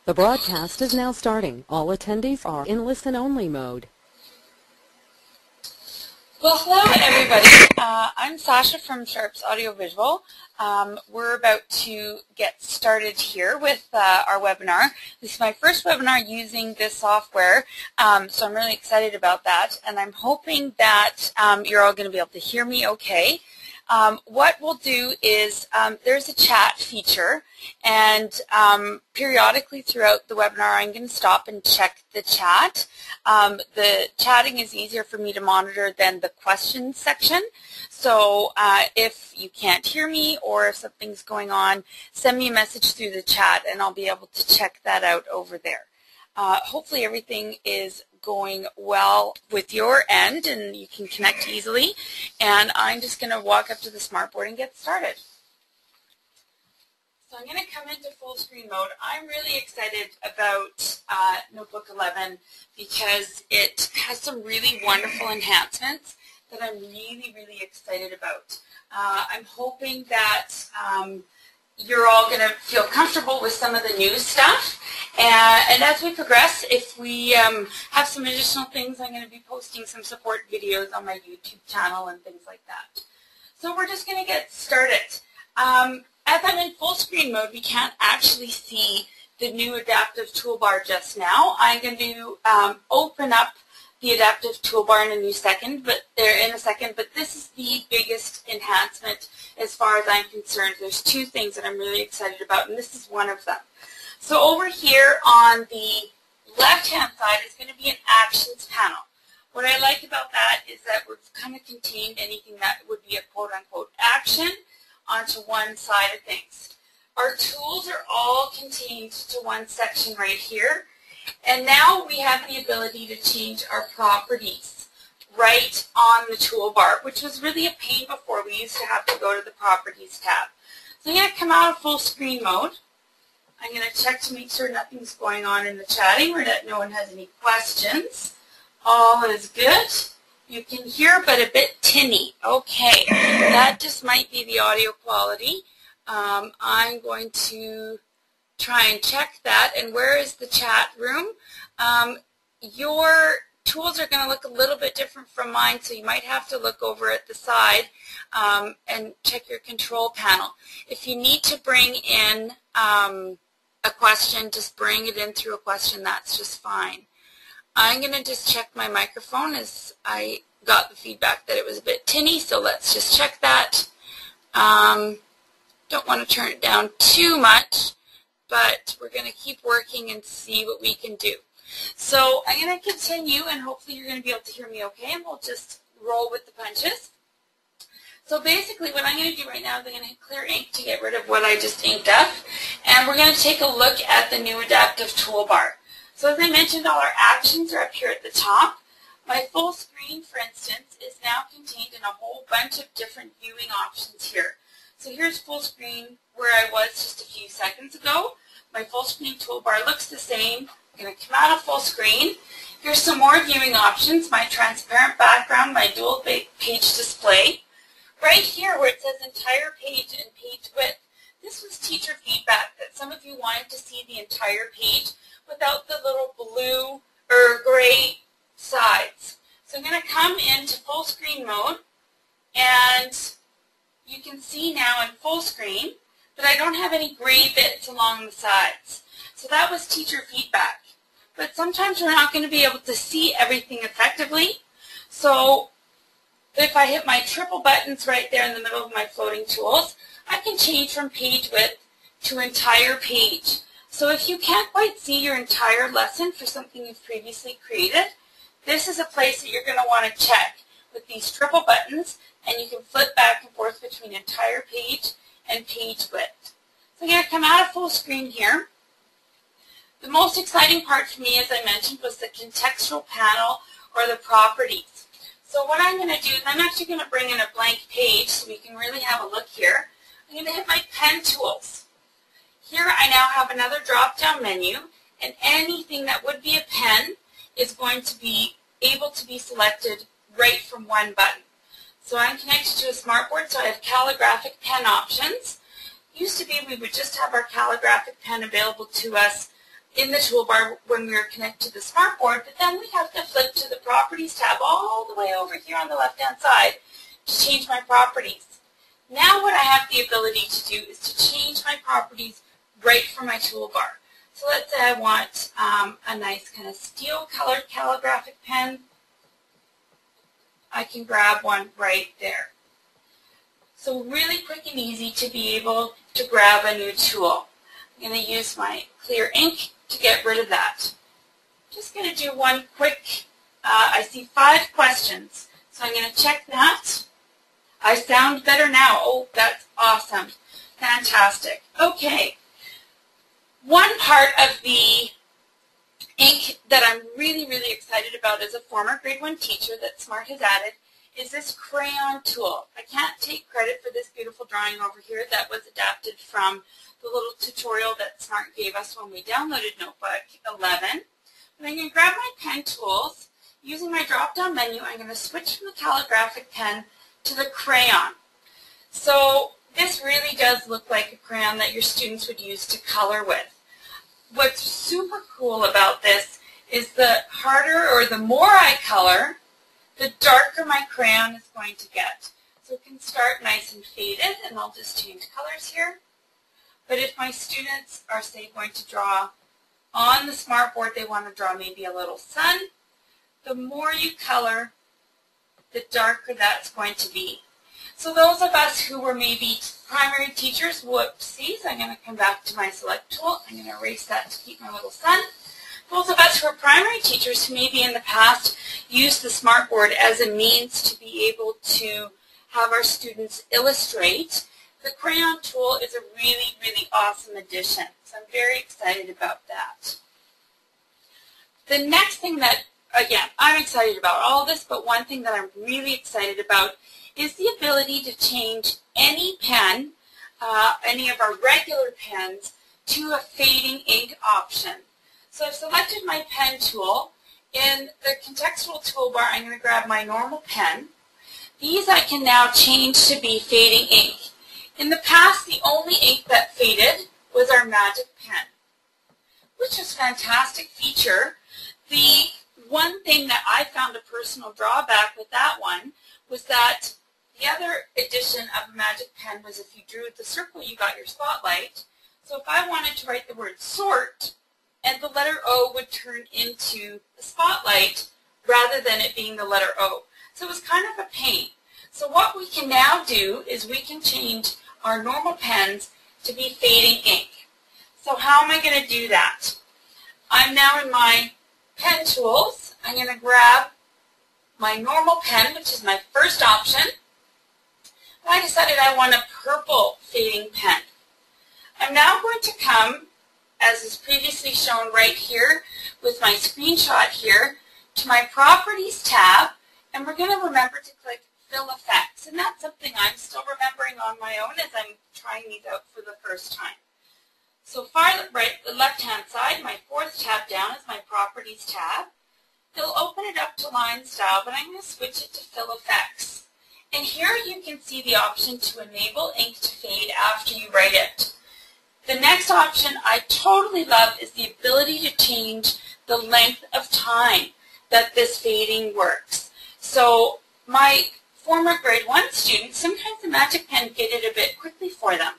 The broadcast is now starting. All attendees are in listen-only mode. Well, hello everybody. I'm Sasha from Sharps Audiovisual. We're about to get started here with our webinar. This is my first webinar using this software, so I'm really excited about that, and I'm hoping that you're all going to be able to hear me okay. What we'll do is there's a chat feature, and periodically throughout the webinar I'm going to stop and check the chat. The chatting is easier for me to monitor than the questions section, so if you can't hear me or if something's going on, send me a message through the chat and I'll be able to check that out over there. Hopefully everything is going well with your end and you can connect easily, and I'm just going to walk up to the smartboard and get started. So I'm going to come into full screen mode. I'm really excited about Notebook 11 because it has some really wonderful enhancements that I'm really excited about. I'm hoping that you're all going to feel comfortable with some of the new stuff. And as we progress, if we have some additional things, I'm going to be posting some support videos on my YouTube channel and things like that. So we're just going to get started. As I'm in full screen mode, we can't actually see the new adaptive toolbar just now. I'm going to open up the adaptive toolbar in a second, but this is the biggest enhancement as far as I'm concerned. There's two things that I'm really excited about, and this is one of them. So over here on the left-hand side is going to be an actions panel. What I like about that is that we've kind of contained anything that would be a quote-unquote action onto one side of things. Our tools are all contained to one section right here. And now we have the ability to change our properties right on the toolbar, which was really a pain before. We used to have to go to the Properties tab. So I'm going to come out of full screen mode. I'm going to check to make sure nothing's going on in the chatting or that no one has any questions. All is good. You can hear, but a bit tinny. Okay, that just might be the audio quality. I'm going to try and check that. And where is the chat room? Your tools are going to look a little bit different from mine, so you might have to look over at the side and check your control panel. If you need to bring in a question, just bring it in through a question. That's just fine. I'm going to just check my microphone as I got the feedback that it was a bit tinny, so let's just check that. Don't want to turn it down too much, but we're going to keep working and see what we can do. So I'm going to continue, and hopefully you're going to be able to hear me okay, and we'll just roll with the punches. So basically what I'm going to do right now is I'm going to hit clear ink to get rid of what I just inked up, and we're going to take a look at the new adaptive toolbar. So as I mentioned, all our actions are up here at the top. My full screen, for instance, is now contained in a whole bunch of different viewing options here. So here's full screen where I was just a few seconds ago. My full screen toolbar looks the same. I'm going to come out of full screen. Here's some more viewing options, my transparent background, my dual page display. Right here where it says entire page and page width, this was teacher feedback that some of you wanted to see the entire page without the little blue or gray sides. So I'm going to come into full screen mode, and you can see now in full screen that I don't have any gray bits along the sides. So that was teacher feedback. But sometimes we're not going to be able to see everything effectively. So if I hit my triple buttons right there in the middle of my floating tools, I can change from page width to entire page. So if you can't quite see your entire lesson for something you've previously created, this is a place that you're going to want to check with these triple buttons, and you can flip back and forth between entire page and page width. So I'm going to come out of full screen here. The most exciting part for me, as I mentioned, was the contextual panel or the properties. So what I'm going to do is I'm actually going to bring in a blank page so we can really have a look here. I'm going to hit my pen tools. Here I now have another drop-down menu, and anything that would be a pen is going to be able to be selected right from one button. So I'm connected to a smartboard, so I have calligraphic pen options. Used to be we would just have our calligraphic pen available to us in the toolbar when we were connected to the smartboard, but then we have to flip to the Properties tab all the way over here on the left-hand side to change my properties. Now what I have the ability to do is to change my properties right from my toolbar. So let's say I want a nice kind of steel-colored calligraphic pen. I can grab one right there. So really quick and easy to be able to grab a new tool. I'm going to use my clear ink to get rid of that. Just going to do one quick, I see 5 questions, so I'm going to check that. I sound better now. Oh, that's awesome. Fantastic. Okay. One part of the ink that I'm really, really excited about as a former grade 1 teacher that SMART has added is this crayon tool. I can't take credit for this beautiful drawing over here that was adapted from the little tutorial that SMART gave us when we downloaded Notebook 11. But I'm going to grab my pen tools. Using my drop-down menu, I'm going to switch from the calligraphic pen to the crayon. So this really does look like a crayon that your students would use to color with. What's super cool about this is the harder or the more I color, the darker my crayon is going to get. So it can start nice and faded, and I'll just change colors here. But if my students are, say, going to draw on the smartboard, they want to draw maybe a little sun, the more you color, the darker that's going to be. So those of us who were maybe primary teachers, whoopsies, I'm going to come back to my select tool. I'm going to erase that to keep my little sun. Those of us who are primary teachers who maybe in the past used the smartboard as a means to be able to have our students illustrate, the crayon tool is a really, really awesome addition. So I'm very excited about that. The next thing that, again, I'm excited about all of this, but one thing that I'm really excited about is the ability to change any pen, any of our regular pens, to a fading ink option. So I've selected my pen tool. In the contextual toolbar, I'm going to grab my normal pen. These I can now change to be fading ink. In the past, the only ink that faded was our Magic Pen, which is a fantastic feature. The one thing that I found a personal drawback with that one was that the other edition of a Magic Pen was if you drew the circle, you got your spotlight. So if I wanted to write the word sort, and the letter O would turn into the spotlight rather than it being the letter O. So it was kind of a pain. So what we can now do is we can change our normal pens to be fading ink. So how am I going to do that? I'm now in my pen tools. I'm going to grab my normal pen, which is my first option. I decided I want a purple fading pen. I'm now going to come, as is previously shown right here with my screenshot here, to my Properties tab, and we're going to remember to click Fill Effects. And that's something I'm still remembering on my own as I'm trying these out for the first time. So far right, the left-hand side, my 4th tab down is my Properties tab. It'll open it up to line style, but I'm going to switch it to Fill Effects. And here you can see the option to enable ink to fade after you write it. The next option I totally love is the ability to change the length of time that this fading works. So my former grade 1 students, sometimes the Magic Pen faded a bit quickly for them.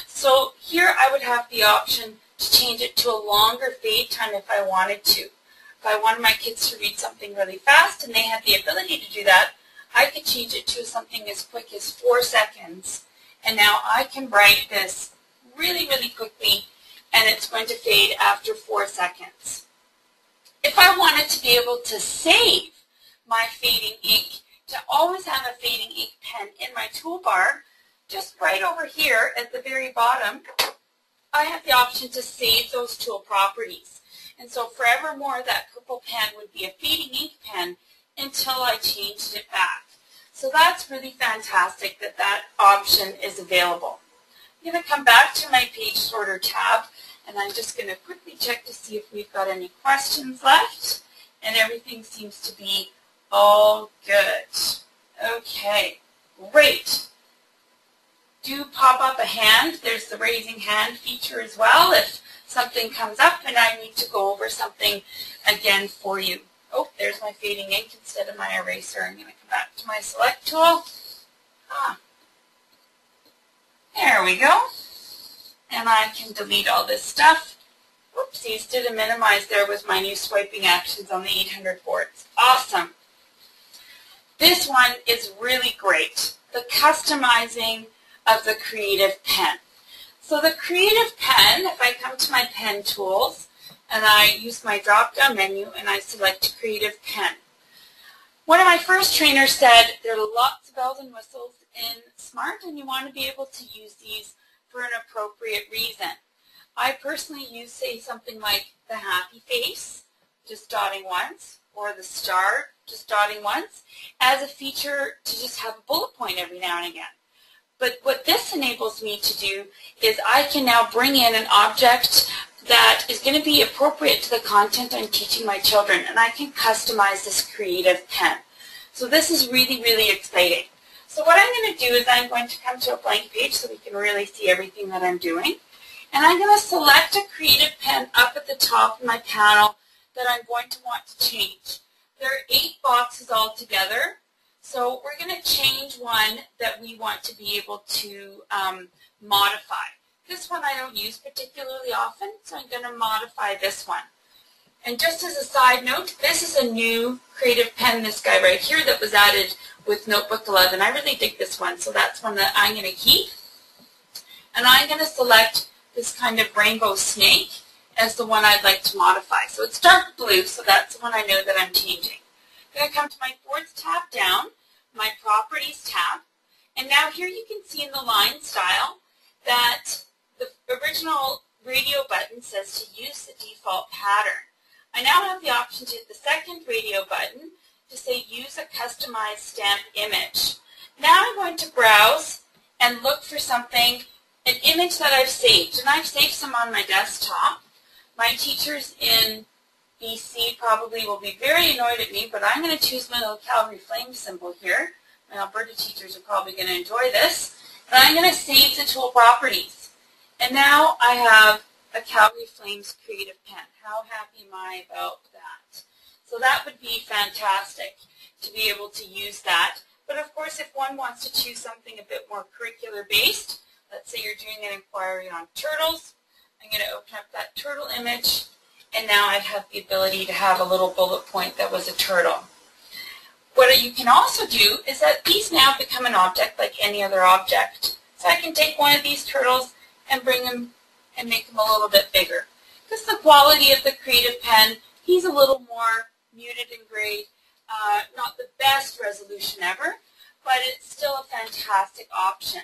So here I would have the option to change it to a longer fade time if I wanted to. If I wanted my kids to read something really fast and they had the ability to do that, I could change it to something as quick as 4 seconds. And now I can write this really, really quickly, and it's going to fade after 4 seconds. If I wanted to be able to save my fading ink, to always have a fading ink pen in my toolbar, just right over here at the very bottom, I have the option to save those tool properties. And so forevermore, that purple pen would be a fading ink pen until I changed it back. So that's really fantastic that that option is available. I'm going to come back to my page sorter tab, and I'm just going to quickly check to see if we've got any questions left, and everything seems to be all good. Okay, great. Do pop up a hand. There's the raising hand feature as well if something comes up and I need to go over something again for you. Oh, there's my fading ink instead of my eraser. I'm going to come back to my select tool. There we go. And I can delete all this stuff. Whoopsies, did a minimize there with my new swiping actions on the 800 boards. Awesome. This one is really great. The customizing of the Creative Pen. So the Creative Pen, if I come to my pen tools and I use my drop-down menu and I select Creative Pen. One of my first trainers said there are lots of bells and whistles in Smart and you want to be able to use these for an appropriate reason. I personally use, say, something like the happy face, just dotting once, or the star, just dotting once, as a feature to just have a bullet point every now and again. But what this enables me to do is I can now bring in an object that is going to be appropriate to the content I'm teaching my children, and I can customize this Creative Pen. So this is really, really exciting. So what I'm going to do is I'm going to come to a blank page so we can really see everything that I'm doing. And I'm going to select a Creative Pen up at the top of my panel that I'm going to want to change. There are 8 boxes altogether, so we're going to change one that we want to be able to modify. This one I don't use particularly often, so I'm going to modify this one. And just as a side note, this is a new Creative Pen, this guy right here, that was added with Notebook 11. I really dig this one, so that's one that I'm going to keep. And I'm going to select this kind of rainbow snake as the one I'd like to modify. So it's dark blue, so that's the one I know that I'm changing. I'm going to come to my Boards tab down, my Properties tab, and now here you can see in the line style that the original radio button says to use the default pattern. I now have the option to hit the second radio button to say use a customized stamp image. Now I'm going to browse and look for something, an image that I've saved, and I've saved some on my desktop. My teachers in BC probably will be very annoyed at me, but I'm going to choose my little Calgary Flame symbol here. My Alberta teachers are probably going to enjoy this. And I'm going to save the tool properties. And now I have a Calgary Flames Creative Pen. How happy am I about that? So that would be fantastic to be able to use that. But of course, if one wants to choose something a bit more curricular based, let's say you're doing an inquiry on turtles, I'm going to open up that turtle image, and now I'd have the ability to have a little bullet point that was a turtle. What you can also do is that these now become an object like any other object. So I can take one of these turtles and bring them and make them a little bit bigger. Because the quality of the Creative Pen, he's a little more muted and grayed. Not the best resolution ever, but it's still a fantastic option.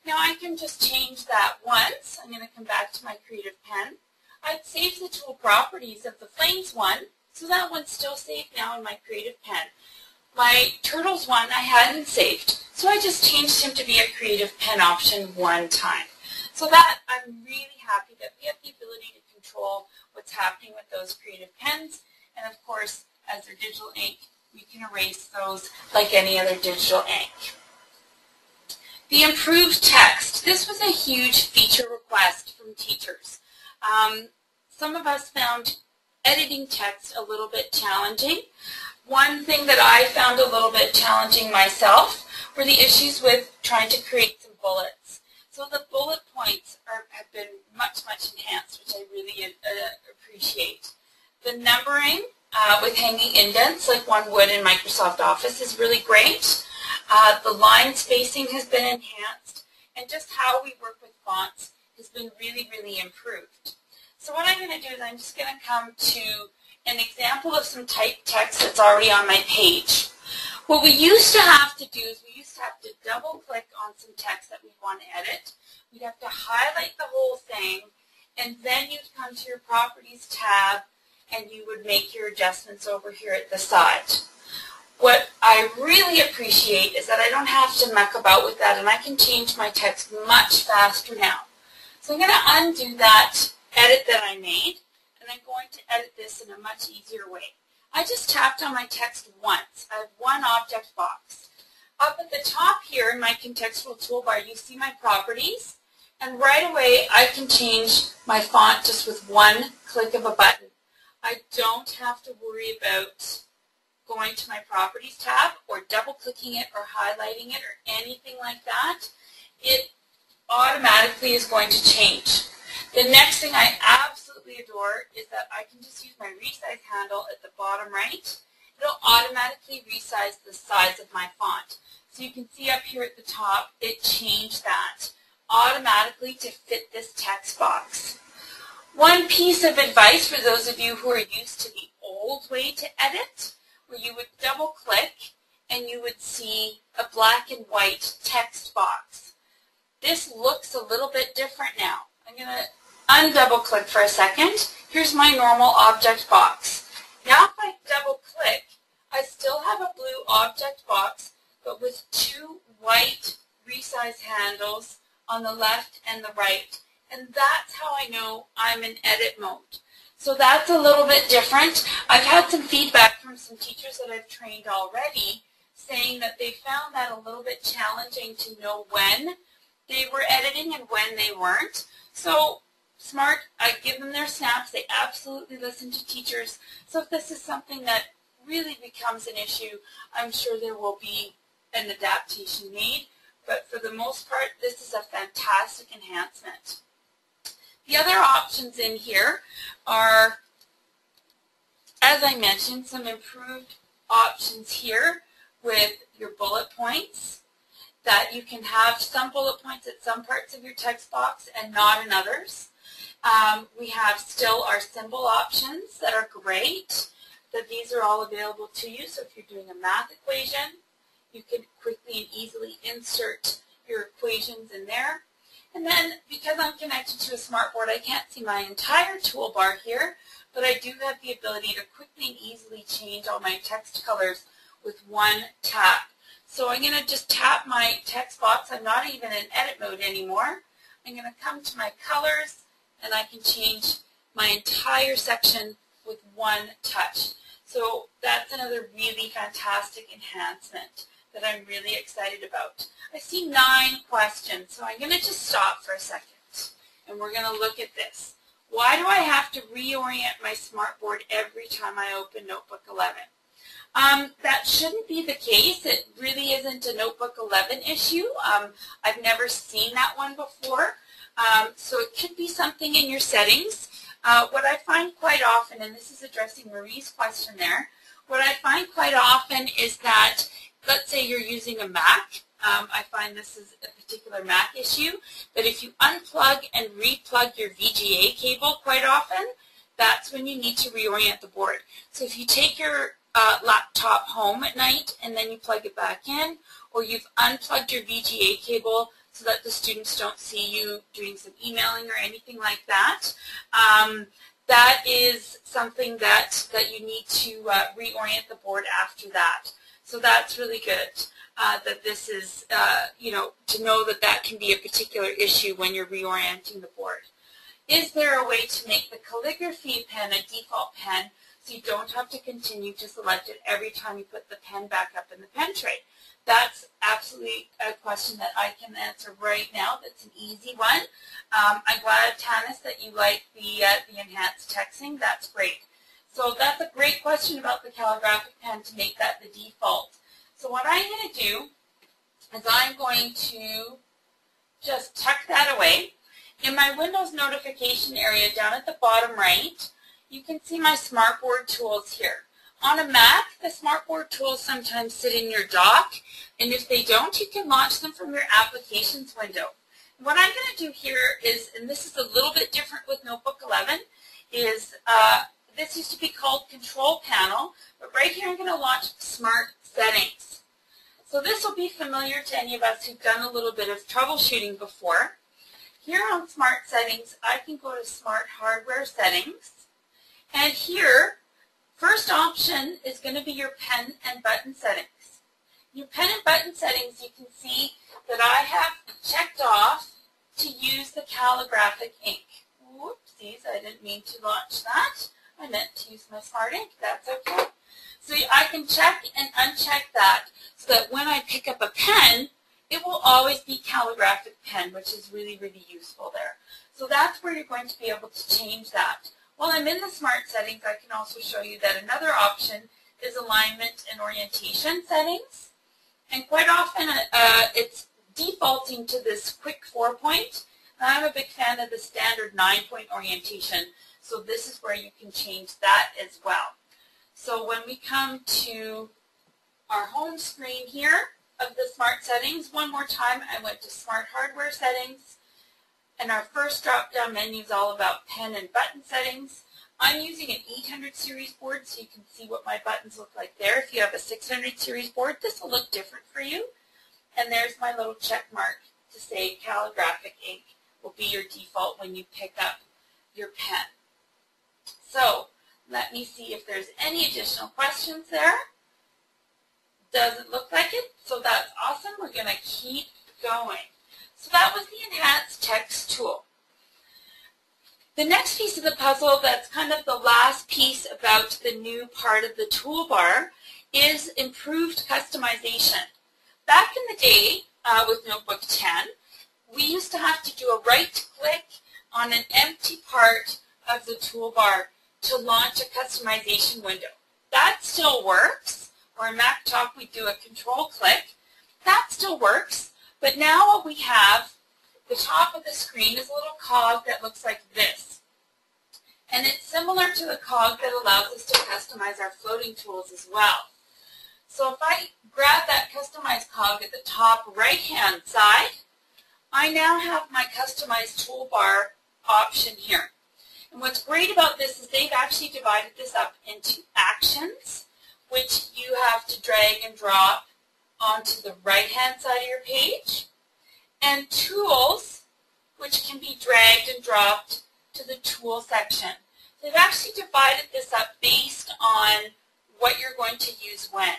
Now I can just change that once. I'm going to come back to my Creative Pen. I'd save the tool properties of the Flames one, so that one's still saved now in my Creative Pen. My Turtles one I hadn't saved, so I just changed him to be a Creative Pen option one time. So that I'm really happy that we have the ability to control what's happening with those Creative Pens, and of course, as they're digital ink, we can erase those like any other digital ink. The improved text. This was a huge feature request from teachers. Some of us found editing text a little bit challenging. One thing that I found a little bit challenging myself were the issues with trying to create some bullets. So the bullet points have been much, much enhanced, which I really appreciate. The numbering with hanging indents, like one would in Microsoft Office, is really great. The line spacing has been enhanced, and just how we work with fonts has been really, really improved. So what I'm going to do is I'm just going to come to an example of some typed text that's already on my page. What we used to have to do is we used to have to double-click on some text that we want to edit. We'd have to highlight the whole thing, and then you'd come to your Properties tab, and you would make your adjustments over here at the side. What I really appreciate is that I don't have to muck about with that, and I can change my text much faster now. So I'm going to undo that edit that I made, and I'm going to edit this in a much easier way. I just tapped on my text once. I have one object box. Up at the top here in my contextual toolbar, you see my properties, And right away, I can change my font just with one click of a button. I don't have to worry about going to my Properties tab or double-clicking it or highlighting it or anything like that. It automatically is going to change. The next thing I absolutely adore is that I can just use my resize handle at the bottom right. It'll automatically resize the size of my font. So you can see up here at the top, it changed that automatically to fit this text box. One piece of advice for those of you who are used to the old way to edit, where you would double click and you would see a black and white text box. This looks a little bit different now. I'm going to undouble click for a second. Here's my normal object box. Now if I double click, I still have a blue object box, but with two white resize handles on the left and the right. And that's how I know I'm in edit mode. So that's a little bit different. I've had some feedback from some teachers that I've trained already saying that they found that a little bit challenging to know when they were editing and when they weren't. So smart, I give them their snaps. They absolutely listen to teachers. So if this is something that really becomes an issue, I'm sure there will be an adaptation made. But for the most part, this is a fantastic enhancement. The other options in here are, as I mentioned, some improved options here with your bullet points, that you can have some bullet points at some parts of your text box and not in others. We have still our symbol options that are great, that these are all available to you. So if you're doing a math equation, you can quickly and easily insert your equations in there. And then, because I'm connected to a smartboard, I can't see my entire toolbar here, but I do have the ability to quickly and easily change all my text colors with one tap. So I'm going to just tap my text box. I'm not even in edit mode anymore. I'm going to come to my colors, and I can change my entire section with one touch. So that's another really fantastic enhancement that I'm really excited about. I see 9 questions, so I'm going to just stop for a second, and we're going to look at this. Why do I have to reorient my smartboard every time I open Notebook 11? That shouldn't be the case. It really isn't a Notebook 11 issue. I've never seen that one before, so it could be something in your settings. What I find quite often, and this is addressing Marie's question there, what I find quite often is that, let's say you're using a Mac. I find this is a particular Mac issue, but if you unplug and replug your VGA cable quite often, that's when you need to reorient the board. So if you take your laptop home at night and then you plug it back in, or you've unplugged your VGA cable so that the students don't see you doing some emailing or anything like that, that is something that you need to reorient the board after that. So that's really good. That this is, to know that that can be a particular issue when you're reorienting the board. Is there a way to make the calligraphy pen a default pen so you don't have to continue to select it every time you put the pen back up in the pen tray? That's absolutely a question that I can answer right now. That's an easy one. I'm glad, Tanis, that you like the enhanced texting. That's great. So that's a great question about the calligraphic pen to make that the default. So what I'm going to do is I'm going to just tuck that away. In my Windows notification area down at the bottom right, you can see my Smartboard tools here. On a Mac, the Smartboard tools sometimes sit in your dock, and if they don't, you can launch them from your Applications window. What I'm going to do here is, and this is a little bit different with Notebook 11, is this used to be called Control Panel, but right here I'm going to launch Smart Settings. So this will be familiar to any of us who've done a little bit of troubleshooting before. Here on Smart Settings, I can go to Smart Hardware Settings, and here, first option is going to be your pen and button settings. Your pen and button settings, you can see that I have checked off to use the calligraphic ink. Whoopsies, I didn't mean to launch that. I meant to use my Smart Ink. That's okay. So I can check and uncheck that so that when I pick up a pen, it will always be calligraphic pen, which is really, really useful there. So that's where you're going to be able to change that. While I'm in the Smart settings, I can also show you that another option is alignment and orientation settings. And quite often it's defaulting to this quick 4-point. I'm a big fan of the standard 9-point orientation, so this is where you can change that as well. So when we come to our home screen here of the Smart settings, one more time, I went to Smart Hardware settings, and our first drop-down menu is all about pen and button settings. I'm using an 800 series board, so you can see what my buttons look like there. If you have a 600 series board, this will look different for you. And there's my little check mark to say calligraphic ink will be your default when you pick up your pen. So let me see if there's any additional questions there. Doesn't look like it, so that's awesome. We're going to keep going. So that was the Enhanced Text tool. The next piece of the puzzle, that's kind of the last piece about the new part of the toolbar, is improved customization. Back in the day with Notebook 10, we used to have to do a right-click on an empty part of the toolbar to launch a customization window. That still works, or in Mac Talk we do a control-click. That still works. But now what we have, the top of the screen is a little cog that looks like this. And it's similar to the cog that allows us to customize our floating tools as well. So if I grab that customized cog at the top right-hand side, I now have my customized toolbar option here. And what's great about this is they've actually divided this up into actions, which you have to drag and drop onto the right-hand side of your page, and tools, which can be dragged and dropped to the tool section. They've actually divided this up based on what you're going to use when.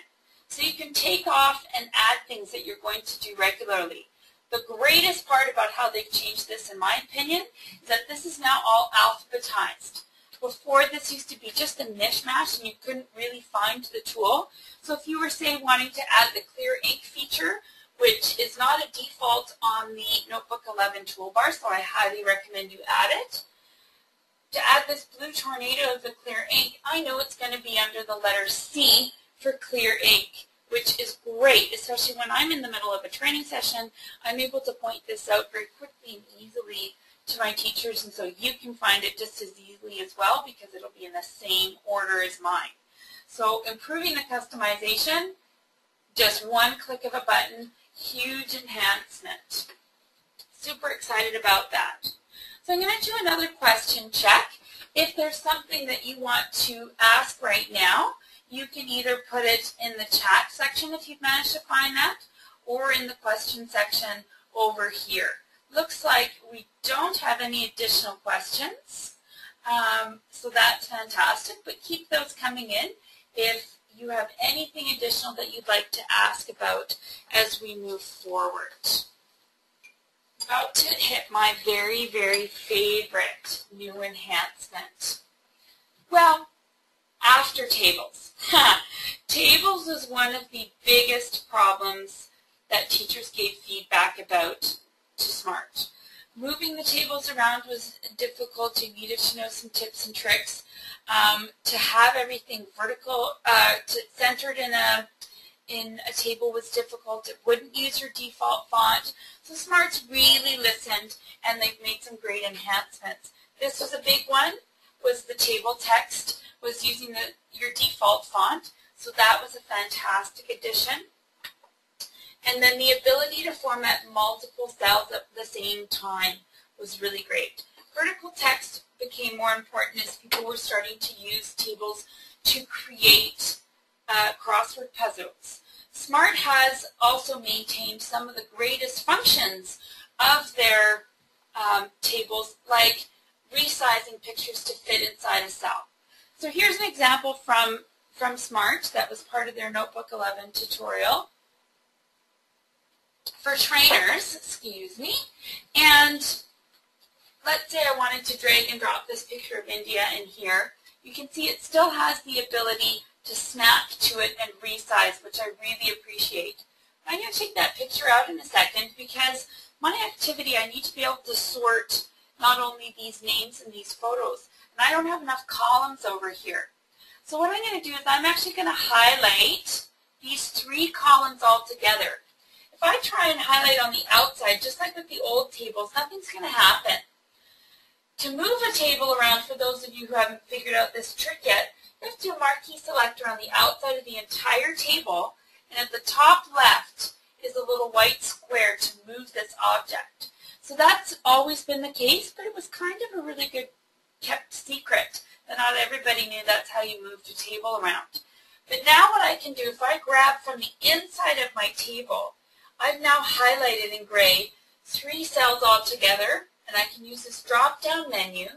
So you can take off and add things that you're going to do regularly. The greatest part about how they've changed this, in my opinion, is that this is now all alphabetized. Before, this used to be just a mishmash and you couldn't really find the tool. So if you were, say, wanting to add the clear ink feature, which is not a default on the Notebook 11 toolbar, so I highly recommend you add it. To add this blue tornado of the clear ink, I know it's going to be under the letter C for clear ink, which is great, especially when I'm in the middle of a training session. I'm able to point this out very quickly and easily to my teachers, and so you can find it just as easily as well because it'll be in the same order as mine. So improving the customization, just one click of a button, huge enhancement. Super excited about that. So I'm going to do another question check. If there's something that you want to ask right now, you can either put it in the chat section if you've managed to find that, or in the question section over here. Looks like we don't have any additional questions, so that's fantastic, but keep those coming in if you have anything additional that you'd like to ask about as we move forward. About to hit my very, very favorite new enhancement. Well, after tables. Tables is one of the biggest problems that teachers gave feedback about to Smart. Moving the tables around was difficult. You needed to know some tips and tricks. To have everything vertical, centered in a table was difficult. It wouldn't use your default font. So Smart's really listened, and they've made some great enhancements. This was a big one, was the table text was using your default font. So that was a fantastic addition. And then the ability to format multiple cells at the same time was really great. Vertical text became more important as people were starting to use tables to create crossword puzzles. Smart has also maintained some of the greatest functions of their tables, like resizing pictures to fit inside a cell. So here's an example from Smart that was part of their Notebook 11 tutorial for trainers, excuse me. And let's say I wanted to drag and drop this picture of India in here. You can see it still has the ability to snap to it and resize, which I really appreciate. I'm going to take that picture out in a second because my activity, I need to be able to sort not only these names and these photos, and I don't have enough columns over here. So what I'm going to do is I'm actually going to highlight these 3 columns all together. If I try and highlight on the outside, just like with the old tables, nothing's going to happen. To move a table around, for those of you who haven't figured out this trick yet, you have to do a marquee selector on the outside of the entire table, and at the top left is a little white square to move this object. So that's always been the case, but it was kind of a really good kept secret that not everybody knew that's how you moved a table around. But now what I can do, if I grab from the inside of my table, I've now highlighted in gray 3 cells all together, and I can use this drop-down menu,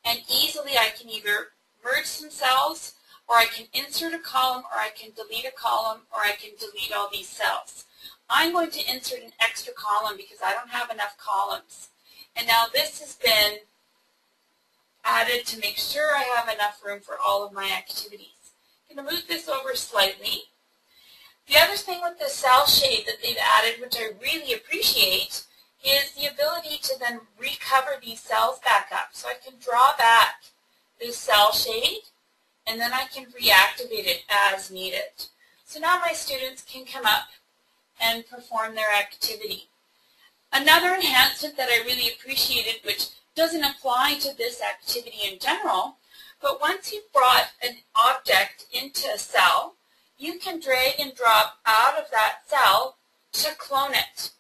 and easily I can either merge some cells, or I can insert a column, or I can delete a column, or I can delete all these cells. I'm going to insert an extra column because I don't have enough columns. And now this has been added to make sure I have enough room for all of my activities. I'm going to move this over slightly. The other thing with the cell shade that they've added, which I really appreciate, is the ability to then recover these cells back up. So I can draw back this cell shade, and then I can reactivate it as needed. So now my students can come up and perform their activity. Another enhancement that I really appreciated, which doesn't apply to this activity in general, but once you've brought an object into a cell, you can drag and drop out of that cell to clone it.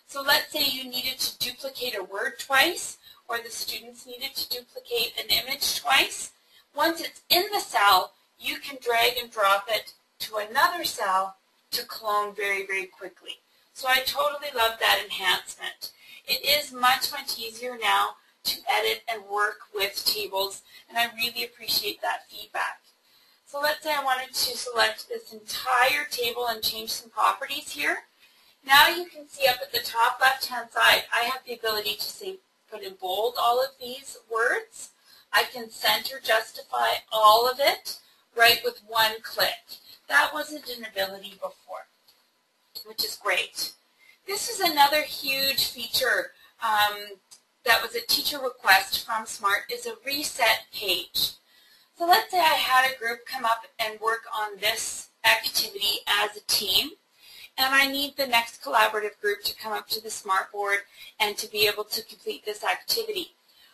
So let's say you needed to duplicate a word twice, or the students needed to duplicate an image twice. Once it's in the cell, you can drag and drop it to another cell to clone very, very quickly. So I totally love that enhancement. It is much, much easier now to edit and work with tables, and I really appreciate that feedback. So let's say I wanted to select this entire table and change some properties here. Now you can see up at the top left-hand side, I have the ability to say, put in bold all of these words. I can center justify all of it right with one click. That wasn't an ability before, which is great. This is another huge feature that was a teacher request from SMART, is a reset page. So let's say I had a group come up and work on this activity as a team, and I need the next collaborative group to come up to the SMART board and to be able to complete this activity.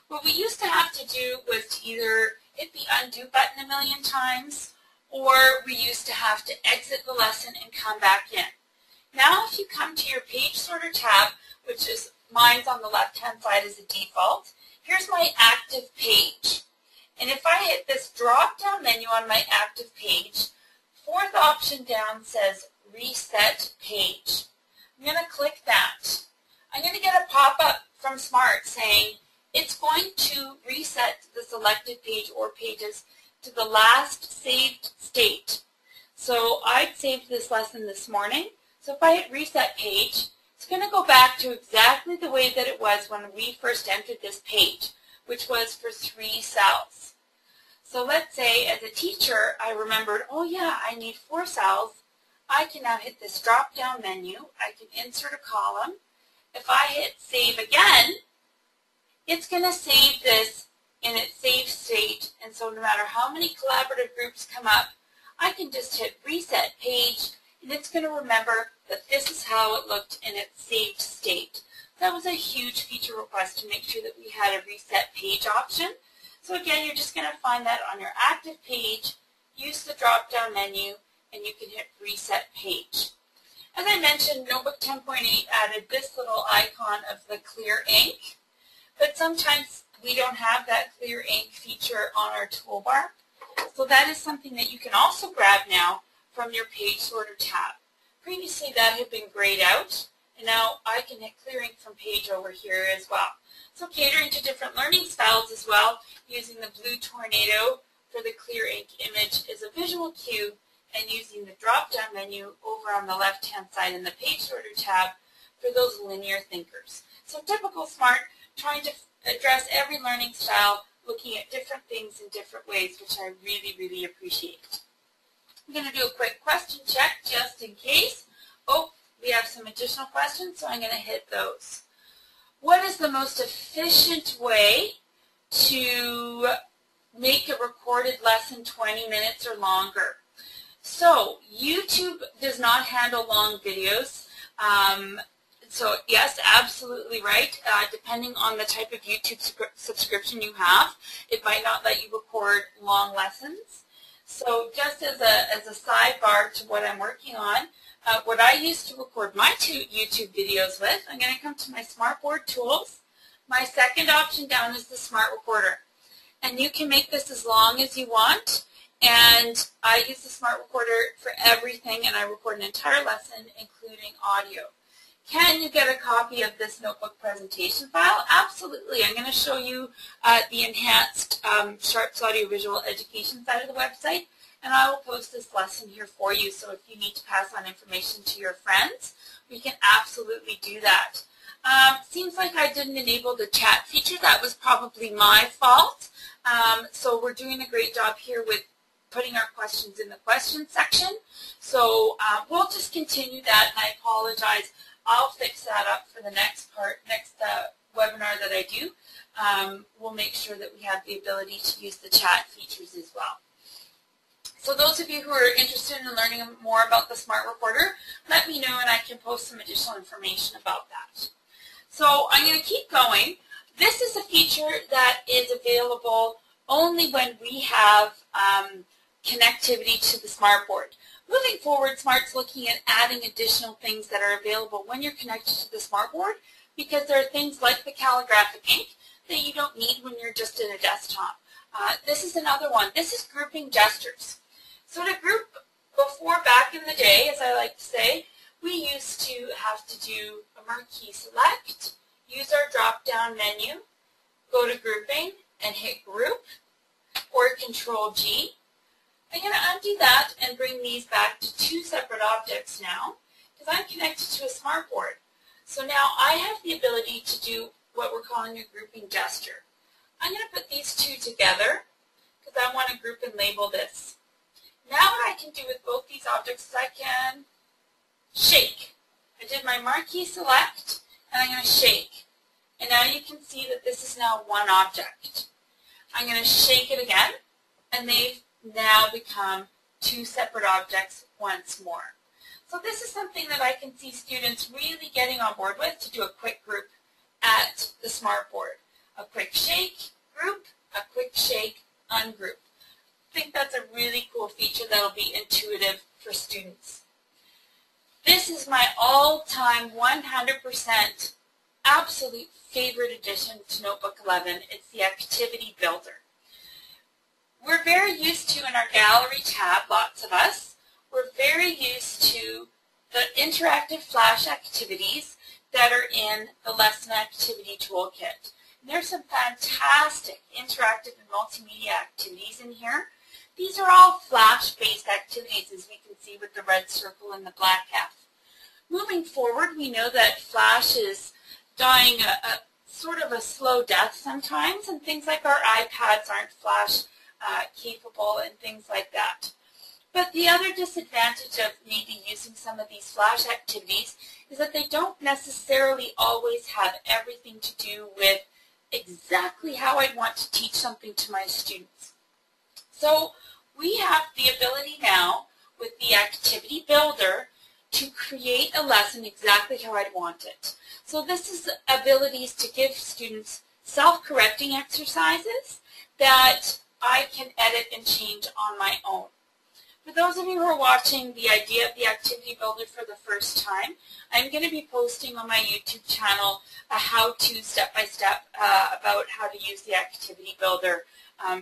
What we used to have to do was to either hit the undo button a million times, or we used to have to exit the lesson and come back in. Now if you come to your page sorter tab, which is mine's on the left-hand side as a default, here's my active page. And if I hit this drop-down menu on my active page, 4th option down says Reset Page. I'm going to click that. I'm going to get a pop-up from SMART saying it's going to reset the selected page or pages to the last saved state. So I'd saved this lesson this morning, so if I hit Reset Page, it's going to go back to exactly the way that it was when we first entered this page, which was for 3 cells. So let's say as a teacher I remembered, oh yeah, I need 4 cells. I can now hit this drop-down menu. I can insert a column. If I hit Save again, it's going to save this in its save state, and so no matter how many collaborative groups come up, I can just hit Reset Page, and it's going to remember that this is how it looked in its saved state. That was a huge feature request to make sure that we had a Reset Page option. So again, you're just going to find that on your active page, use the drop-down menu, and you can hit Reset Page. As I mentioned, Notebook 10.8 added this little icon of the clear ink, but sometimes we don't have that clear ink feature on our toolbar. So that is something that you can also grab now from your Page Sorter tab. Previously that had been grayed out, and now I can hit clear ink from page over here as well. So catering to different learning styles as well, using the blue tornado for the clear ink image is a visual cue, and using the drop-down menu over on the left-hand side in the Page Sorter tab for those linear thinkers. So typical SMART, trying to address every learning style, looking at different things in different ways, which I really, really appreciate. I'm going to do a quick question check just in case. Oh, we have some additional questions, so I'm going to hit those. What is the most efficient way to make a recorded lesson 20 minutes or longer? So YouTube does not handle long videos. So yes, absolutely right. Depending on the type of YouTube subscription you have, it might not let you record long lessons. So just as a sidebar to what I'm working on, what I use to record my two YouTube videos with, I'm going to come to my Smartboard tools. My second option down is the Smart Recorder. And you can make this as long as you want. And I use the Smart Recorder for everything, and I record an entire lesson, including audio. Can you get a copy of this notebook presentation file? Absolutely. I'm going to show you the enhanced Sharps Audiovisual Education side of the website, and I will post this lesson here for you. So if you need to pass on information to your friends, we can absolutely do that. Seems like I didn't enable the chat feature. That was probably my fault. So we're doing a great job here with putting our questions in the questions section. So we'll just continue that, and I apologize. I'll fix that up for the next webinar that I do. We'll make sure that we have the ability to use the chat features as well. So those of you who are interested in learning more about the Smart Recorder, let me know and I can post some additional information about that. So I'm going to keep going. This is a feature that is available only when we have connectivity to the Smartboard. Moving forward, Smart's looking at adding additional things that are available when you're connected to the Smartboard, because there are things like the calligraphic ink that you don't need when you're just in a desktop. This is another one. This is grouping gestures. So to group, before, back in the day, as I like to say, we used to have to do a marquee select, use our drop-down menu, go to grouping, and hit group, or Control-G. I'm going to undo that and bring these back to two separate objects now, because I'm connected to a Smartboard. So now I have the ability to do what we're calling a grouping gesture. I'm going to put these two together, because I want to group and label this. Now what I can do with both these objects is I can shake. I did my marquee select, and I'm going to shake. And now you can see that this is now one object. I'm going to shake it again, and they've now become two separate objects once more. So this is something that I can see students really getting on board with, to do a quick group at the Smartboard. A quick shake, group, a quick shake, ungroup. I think that's a really cool feature that will be intuitive for students. This is my all-time 100% absolute favorite addition to Notebook 11. It's the Activity Builder. We're very used to, in our gallery tab, lots of us, we're very used to the interactive flash activities that are in the Lesson Activity Toolkit. And there's some fantastic interactive and multimedia activities in here. These are all flash-based activities, as we can see with the red circle and the black F. Moving forward, we know that flash is dying a sort of a slow death sometimes, and things like our iPads aren't flash capable and things like that. But the other disadvantage of maybe using some of these flash activities is that they don't necessarily always have everything to do with exactly how I'd want to teach something to my students. So we have the ability now with the Activity Builder to create a lesson exactly how I'd want it. So this is abilities to give students self-correcting exercises that I can edit and change on my own. For those of you who are watching the idea of the Activity Builder for the first time, I'm going to be posting on my YouTube channel a how-to step-by-step about how to use the Activity Builder.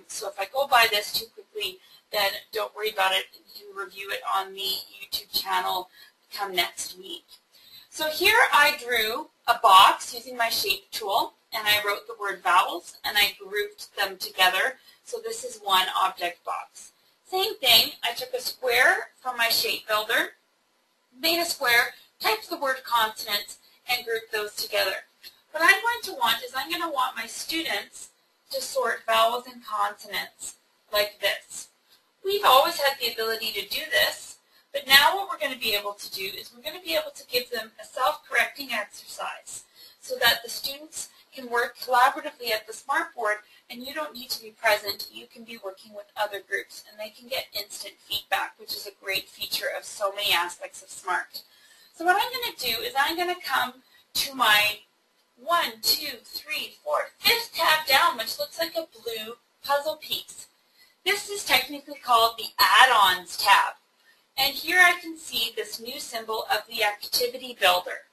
So if I go by this too quickly, then don't worry about it. You can review it on the YouTube channel come next week. So here I drew a box using my shape tool, and I wrote the word vowels, and I grouped them together. So this is one object box. Same thing, I took a square from my shape builder, made a square, typed the word consonants, and grouped those together. What I'm going to want is I'm going to want my students to sort vowels and consonants like this. We've always had the ability to do this, But now what we're going to be able to do is we're going to be able to give them a self-correcting exercise so that the students can work collaboratively at the Smartboard, and you don't need to be present. You can be working with other groups, and they can get instant feedback, which is a great feature of so many aspects of SMART. So what I'm going to do is I'm going to come to my 1, 2, 3, 4, 5th tab down, which looks like a blue puzzle piece. This is technically called the Add-ons tab. And here I can see this new symbol of the Activity Builder.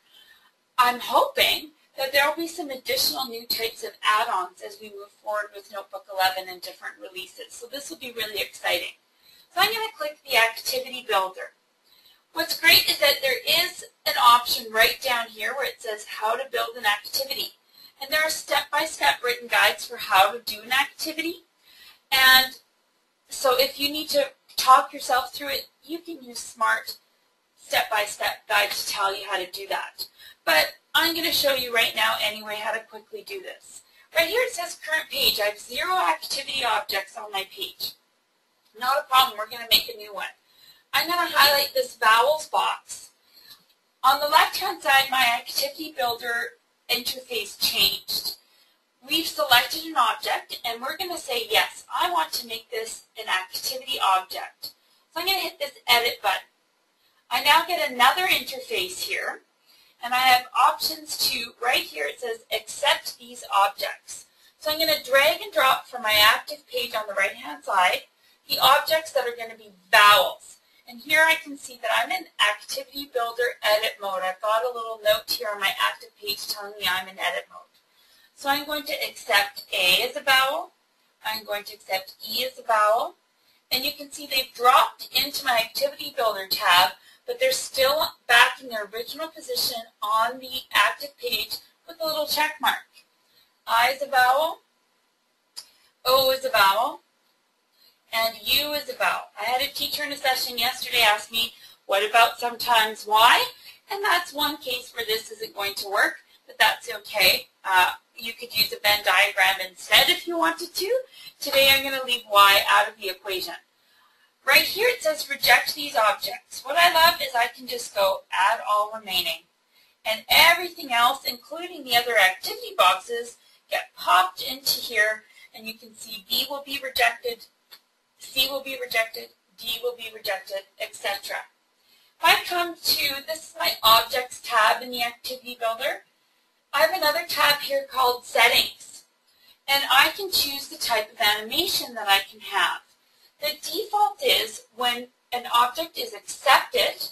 I'm hoping that there will be some additional new types of add-ons as we move forward with Notebook 11 and different releases. So this will be really exciting. So I'm going to click the Activity Builder. What's great is that there is an option right down here where it says how to build an activity. And there are step-by-step written guides for how to do an activity. And so if you need to talk yourself through it, you can use SMART step-by-step guide to tell you how to do that. But I'm going to show you right now anyway how to quickly do this. Right here it says current page. I have 0 activity objects on my page. Not a problem. We're going to make a new one. I'm going to highlight this vowels box. On the left-hand side, my Activity Builder interface changed. We've selected an object, and we're going to say, yes, I want to make this an activity object. So I'm going to hit this Edit button. I now get another interface here, and I have options to, right here it says, accept these objects. So I'm going to drag and drop from my active page on the right-hand side the objects that are going to be vowels. And here I can see that I'm in Activity Builder Edit mode. I've got a little note here on my active page telling me I'm in edit mode. So I'm going to accept A as a vowel. I'm going to accept E as a vowel. And you can see they've dropped into my Activity Builder tab, but they're still back in their original position on the active page with a little check mark. I is a vowel. O is a vowel. And U is a vowel. I had a teacher in a session yesterday ask me, what about sometimes Y? And that's one case where this isn't going to work, but that's okay. You could use a Venn diagram instead if you wanted to. Today I'm going to leave Y out of the equation. Right here it says reject these objects. What I love is I can just go add all remaining. And everything else, including the other activity boxes, get popped into here, and you can see B will be rejected, C will be rejected, D will be rejected, etc. If I come to, this is my Objects tab in the Activity Builder, I have another tab here called Settings. And I can choose the type of animation that I can have. The default is when an object is accepted,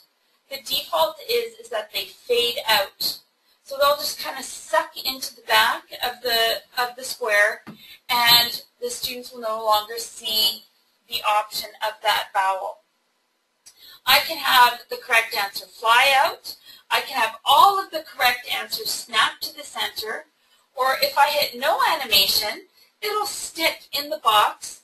the default is that they fade out. So they'll just kind of suck into the back of the square, and the students will no longer see the option of that vowel. I can have the correct answer fly out. I can have all of the correct answers snap to the center, or if I hit no animation, it'll stick in the box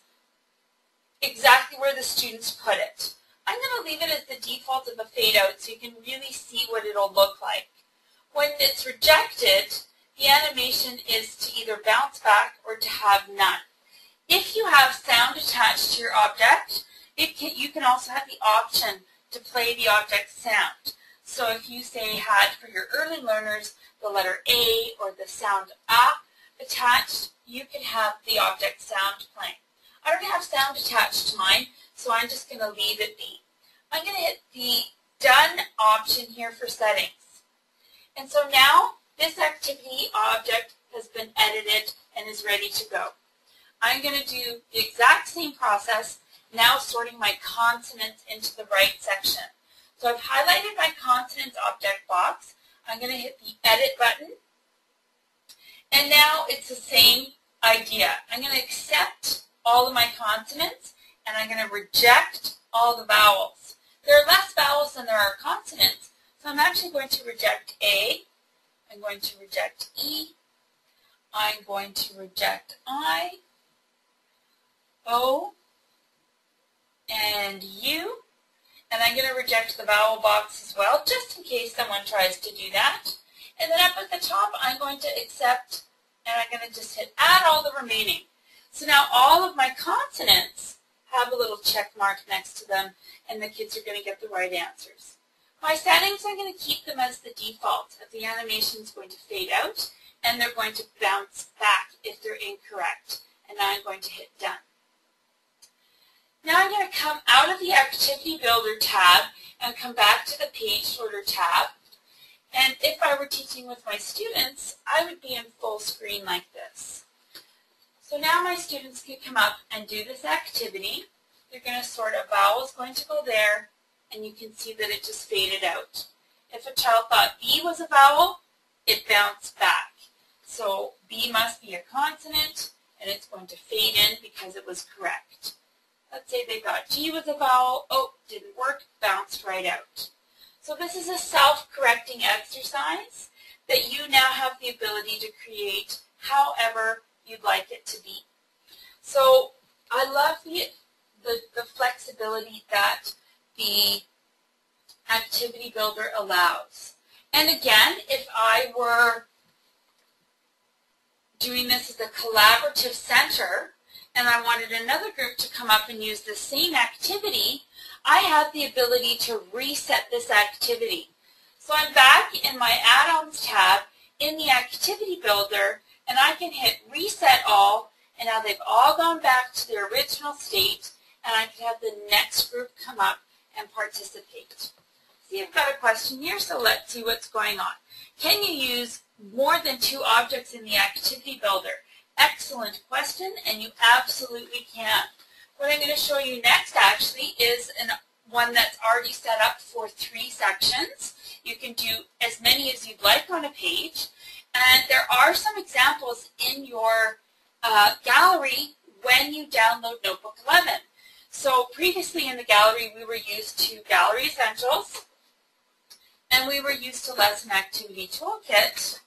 exactly where the students put it. I'm going to leave it as the default of a fade out so you can really see what it'll look like. When it's rejected, the animation is to either bounce back or to have none. If you have sound attached to your object, you can also have the option to play the object sound. So if you say had for your early learners the letter A or the sound A attached, you can have the object sound playing. I don't have sound attached to mine, so I'm just going to leave it be. I'm going to hit the Done option here for settings. And so now this activity object has been edited and is ready to go. I'm going to do the exact same process, now sorting my consonants into the right section. So I've highlighted my consonants object box. I'm going to hit the Edit button. And now it's the same idea. I'm going to accept all of my consonants, and I'm going to reject all the vowels. There are less vowels than there are consonants, so I'm actually going to reject A. I'm going to reject E. I'm going to reject I, O, and U. And I'm going to reject the vowel box as well, just in case someone tries to do that. And then up at the top, I'm going to accept, and I'm going to just hit add all the remaining. So now all of my consonants have a little check mark next to them, and the kids are going to get the right answers. My settings, I'm going to keep them as the default. If the animation is going to fade out, and they're going to bounce back if they're incorrect. And now I'm going to hit done. Now I'm going to come out of the Activity Builder tab and come back to the Page Sorter tab. And if I were teaching with my students, I would be in full screen like this. So now my students can come up and do this activity. They're going to sort a vowel is going to go there, and you can see that it just faded out. If a child thought B was a vowel, it bounced back. So B must be a consonant, and it's going to fade in because it was correct. Let's say they thought G was a vowel. Oh, didn't work, bounced right out. So this is a self-correcting exercise that you now have the ability to create however you'd like it to be. So I love the flexibility that the Activity Builder allows. And again, if I were doing this as a collaborative center and I wanted another group to come up and use the same activity, I have the ability to reset this activity. So I'm back in my Add-ons tab in the Activity Builder, and I can hit Reset All, and now they've all gone back to their original state, and I can have the next group come up and participate. See, I've got a question here, so let's see what's going on. Can you use more than 2 objects in the Activity Builder? Excellent question, and you absolutely can. What I'm going to show you next actually is one that's already set up for 3 sections. You can do as many as you'd like on a page, and there are some examples in your gallery when you download Notebook 11. So previously in the gallery we were used to Gallery Essentials, and we were used to Lesson Activity Toolkit,